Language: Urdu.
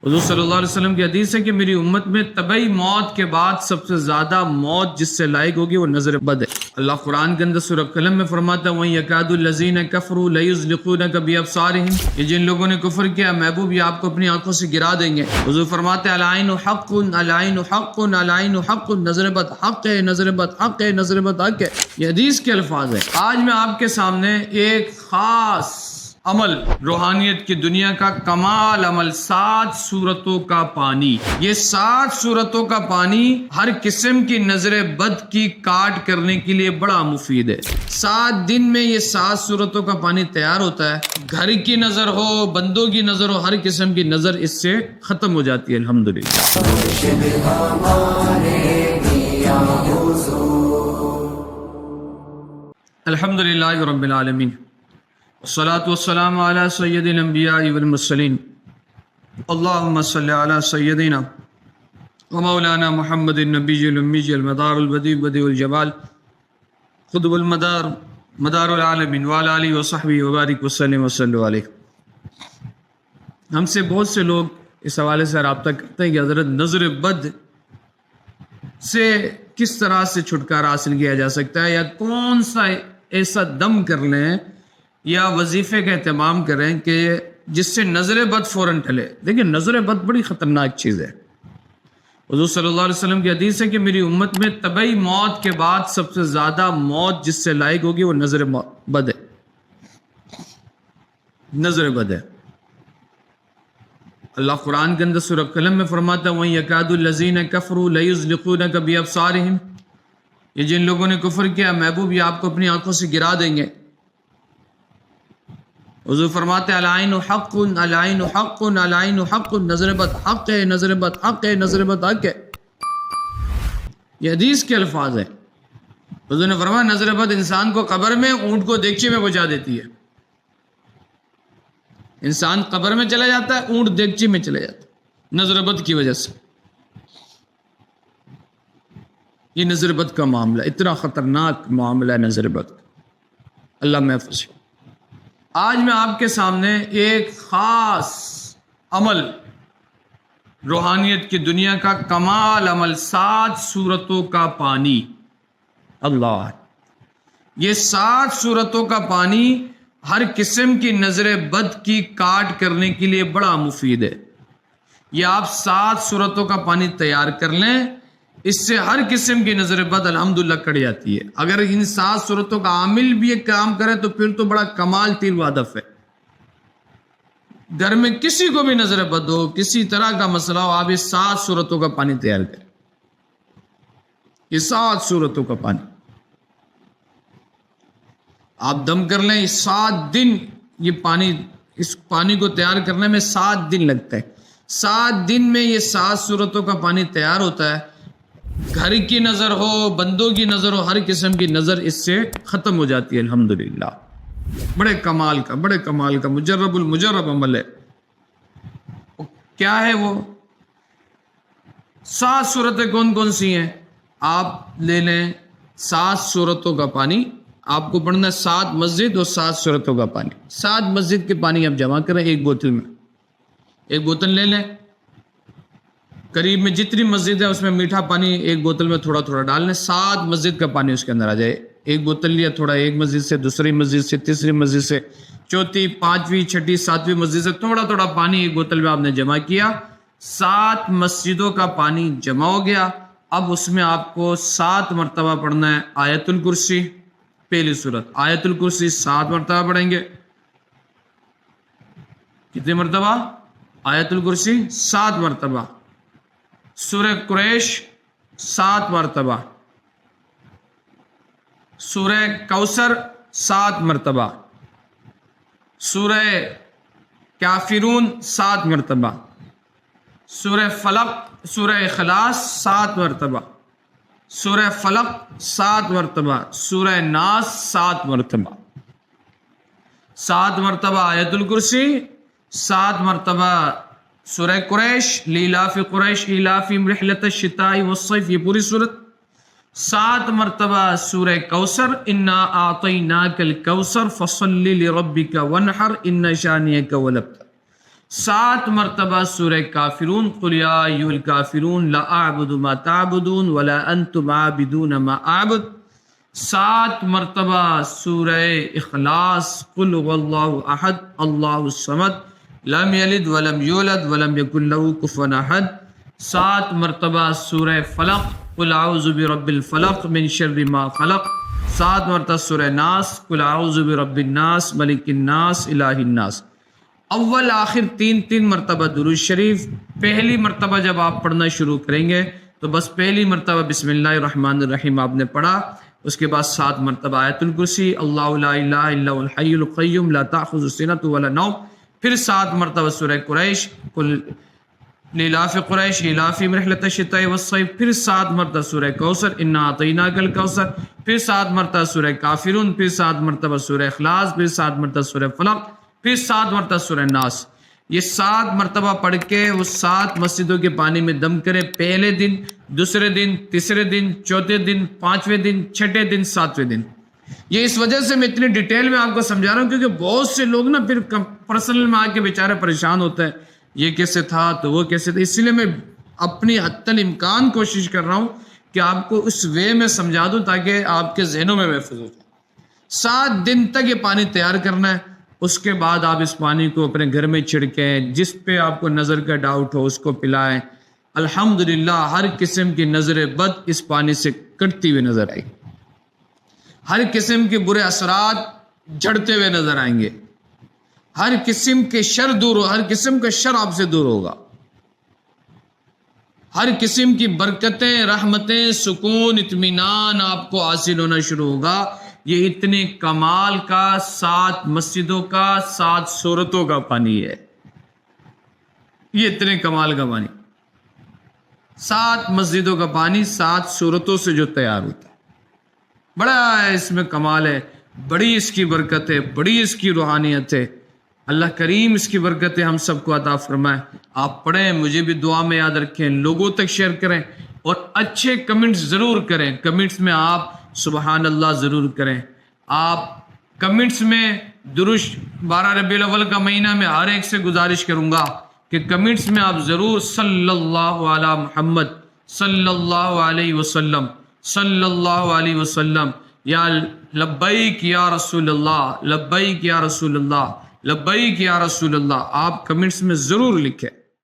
حضور صلی اللہ علیہ وسلم کی حدیث ہے کہ میری امت میں طبعی موت کے بعد سب سے زیادہ موت جس سے لائق ہوگی وہ نظر بد ہے۔ اللہ قرآن کے اندر سورہ قلم میں فرماتا ہے وَإِن يَكَادُ الَّذِينَ كَفَرُوا لَيُزْلِقُونَكَ بِأَبْصَارِهِمْ، کہ جن لوگوں نے کفر کیا محبوب یہ آپ کو اپنی آنکھوں سے گرا دیں گے۔ حضور فرماتے ہیں العین حق العین حق العین حق، نظر بد حق ہے، نظر بد حق ہے، نظر بد حق ہے۔ یہ حدیث کے الفاظ ہیں۔ آج میں آپ کے سامنے ایک خاص عمل، روحانیت کی دنیا کا کمال عمل، 7 صورتوں کا پانی۔ یہ 7 صورتوں کا پانی ہر قسم کی نظر بد کی کاٹ کرنے کے لیے بڑا مفید ہے۔ 7 دن میں یہ 7 صورتوں کا پانی تیار ہوتا ہے۔ گھر کی نظر ہو، بندوں کی نظر ہو، ہر قسم کی نظر اس سے ختم ہو جاتی ہے الحمدللہ۔ الحمدللہ رب العالمین، والصلاة والسلام علی سید الانبیاء والمرسلین، اللہم صلی علی سیدنا ومولانا محمد النبی الامی المدار البدیع بدیع الجمال قطب المدار مدار العالمین وعلی آلہ وصحبہ وبارک وسلم وصلی علیہ۔ ہم سے بہت سے لوگ اس حوالے سے رابطہ کرتے ہیں کہ حضرت نظر بد سے کس طرح سے چھٹکارا حاصل کیا جا سکتا ہے، یا کون سا ایسا دم کر لیں یا وظیفے کا اہتمام کریں کہ جس سے نظر بد فوراً ٹلے۔ دیکھیں نظر بد بڑی خطرناک چیز ہے۔ حضور صلی اللہ علیہ وسلم کی حدیث ہے کہ میری امت میں طبعی موت کے بعد سب سے زیادہ موت جس سے لائق ہوگی وہ نظر بد ہے، نظر بد ہے۔ اللہ قرآن کے اندر سورہ قلم میں فرماتا ہے وَإِن يَكَادُ الَّذِينَ كَفَرُوا لَيُزْلِقُونَكَ بِأَبْصَارِهِمْ، یہ جن لوگوں نے کفر کیا محبوب یہ آپ کو اپنی آنکھوں سے گرا دیں گے۔ حضور فرماتے ہیں العین حق العین حق العین حق، نظر بد حق ہے، نظر بد حق ہے، نظر بد حق ہے۔ یہ حدیث کے الفاظ ہیں۔ حضور نے فرمایا نظر بد انسان کو قبر میں اونٹ کو دیگچے میں پہنچا دیتی ہے۔ انسان قبر میں چلا جاتا ہے، اونٹ دیگچے میں چلے جاتا ہے نظر بد کی وجہ سے۔ یہ نظر بد کا معاملہ اتنا خطرناک معاملہ ہے نظر بد کا، اللہ محفوظ۔ آج میں آپ کے سامنے ایک خاص عمل، روحانیت کی دنیا کا کمال عمل، 7 صورتوں کا پانی۔ اللہ، یہ 7 صورتوں کا پانی ہر قسم کی نظر بد کی کاٹ کرنے کے لیے بڑا مفید ہے۔ یہ آپ 7 صورتوں کا پانی تیار کر لیں، اس سے ہر قسم کی نظر بد الحمدللہ کٹ جاتی ہے۔ اگر ان 7 صورتوں کا عامل بھی ایک کام کرے تو پھر تو بڑا کمال تیر و ہدف ہے۔ گھر میں کسی کو بھی نظر بد ہو، کسی طرح کا مسئلہ ہو، آپ یہ 7 صورتوں کا پانی تیار کریں۔ یہ 7 صورتوں کا پانی آپ دم کر لیں۔ 7 دن یہ پانی، اس پانی کو تیار کرنے میں 7 دن لگتا ہے۔ 7 دن میں یہ 7 صورتوں کا پانی تیار ہوتا ہے۔ گھر کی نظر ہو، بندوں کی نظر ہو، ہر قسم کی نظر اس سے ختم ہو جاتی ہے الحمدللہ۔ بڑے کمال کا مجرب المجرب عمل ہے۔ کیا ہے وہ 7 صورتیں؟ کون کون سی ہیں؟ آپ لے لیں 7 صورتوں کا پانی، آپ کو پڑھنا ہے 7 مسجد اور 7 صورتوں کا پانی۔ 7 مسجد کے پانی آپ جمع کریں ایک بوتل میں، ایک بوتل لے لیں۔ قریب میں جتنی مسجد ہے اس میں میٹھا پانی ایک بوتل میں تھوڑا تھوڑا ڈال لیں۔ 7 مسجد کا پانی اس کے اندر آ جائے۔ ایک بوتل لیا تھوڑا، ایک مسجد سے، دوسری مسجد سے، تیسری مسجد سے، چوتھی، 5ویں، 6ٹھی، 7ویں مسجد سے تھوڑا تھوڑا پانی ایک بوتل میں آپ نے جمع کیا۔ 7 مسجدوں کا پانی جمع ہو گیا۔ اب اس میں آپ کو 7 مرتبہ پڑھنا ہے آیت الکرسی۔ پہلی صورت آیت الکرسی 7 مرتبہ پڑھیں گے۔ کتنے مرتبہ؟ آیت الکرسی 7 مرتبہ۔ سورہ قریش 7 مرتبہ۔ سورہ کوثر 7 مرتبہ۔ سورہ کافرون 7 مرتبہ۔ سورہ فلق، سورہ اخلاص 7 مرتبہ۔ سورہ فلق 7 مرتبہ۔ سورہ ناس 7 مرتبہ۔ 7 مرتبہ آیت الکرسی، 7 مرتبہ سورہ قریش، لیلاف قریش ایلافہم رحلۃ الشتاء والصیف، یہ پوری صورت۔ 7 مرتبہ سورہ کوثر، انا اعطیناک الکوثر فصل لربک وانحر ان شانئک هو الابتر۔ 7 مرتبہ سورہ کافرون، قل یا ایھا الکافرون لا اعبد ما تعبدون ولا انتم عابدون ما اعبد، 7 مرتبہ سورہ اخلاص، قل هو اللہ احد اللہ الصمد لم یلد ولم یولد ولم یکن له کفوا احد، 7 مرتبہ سورہ فلق، قل اعوذ برب الفلق من شر ما خلق، 7 مرتبہ سورہ ناس، قل اعوذ برب الناس ملک الناس الہ الناس۔ اول آخر 3 مرتبہ درود شریف۔ پہلی مرتبہ جب آپ پڑھنا شروع کریں گے تو بس پہلی مرتبہ بسم اللہ الرحمن الرحیم آپ نے پڑھا، اس کے بعد 7 مرتبہ آیت الکرسی، اللہ لا الہ الا هو الحی القیوم لا تأخذہ سنۃ ولا نوم، پھر 7 مرتبہ سورہ قریش، قل لیلاف قریش ایلافہم رحلۃ الشتاء والصیف، پھر 7 مرتبہ سورہ کوثر انا اعطیناک الکوثر، پھر 7 مرتبہ سورہ کافرون، پھر 7 مرتبہ سورہ اخلاص، پھر 7 مرتبہ سورہ فلق، پھر 7 مرتبہ سورہ ناس۔ یہ 7 مرتبہ پڑھ کے وہ 7 مسجدوں کے پانی میں دم کریں، پہلے دن، دوسرے دن، تیسرے دن، چوتھے دن، 5ویں دن، 6ٹھے دن، 7ویں دن۔ یہ اس وجہ سے میں اتنی ڈیٹیل میں آپ کو سمجھا رہا ہوں کیونکہ بہت سے لوگ نا پھر پرسنل میں آ کے بیچارے پریشان ہوتے ہیں، یہ کیسے تھا تو وہ کیسے تھا، اس لیے میں اپنی حتی الامکان کوشش کر رہا ہوں کہ آپ کو اس وے میں سمجھا دوں تاکہ آپ کے ذہنوں میں محفوظ ہو جائے۔ 7 دن تک یہ پانی تیار کرنا ہے، اس کے بعد آپ اس پانی کو اپنے گھر میں چھڑکیں، جس پہ آپ کو نظر کا ڈاؤٹ ہو اس کو پلائیں۔ الحمدللہ ہر قسم کی نظر بد اس پانی سے کٹتی ہوئی نظر آئی، ہر قسم کے برے اثرات جھڑتے ہوئے نظر آئیں گے، ہر قسم کے شر دور ہو، ہر قسم کا شر آپ سے دور ہوگا، ہر قسم کی برکتیں، رحمتیں، سکون، اطمینان آپ کو حاصل ہونا شروع ہوگا۔ یہ اتنے کمال کا 7 مسجدوں کا 7 صورتوں کا پانی ہے، یہ اتنے کمال کا پانی، 7 مسجدوں کا پانی 7 صورتوں سے جو تیار ہوتا ہے، بڑا اس میں کمال ہے، بڑی اس کی برکت ہے، بڑی اس کی روحانیت ہے۔ اللہ کریم اس کی برکتیں ہم سب کو عطا فرمائے۔ آپ پڑھیں، مجھے بھی دعا میں یاد رکھیں، لوگوں تک شیئر کریں اور اچھے کمنٹس ضرور کریں۔ کمنٹس میں آپ سبحان اللہ ضرور کریں، آپ کمنٹس میں درود 12 ربیع الاول کا مہینہ میں ہر ایک سے گزارش کروں گا کہ کمنٹس میں آپ ضرور صلی اللہ علی محمد صلی اللہ علیہ وسلم صلی اللہ علیہ وسلم، یا لبیک یا رسول اللہ، لبیک یا رسول اللہ، لبیک یا رسول اللہ، آپ کمنٹس میں ضرور لکھیں۔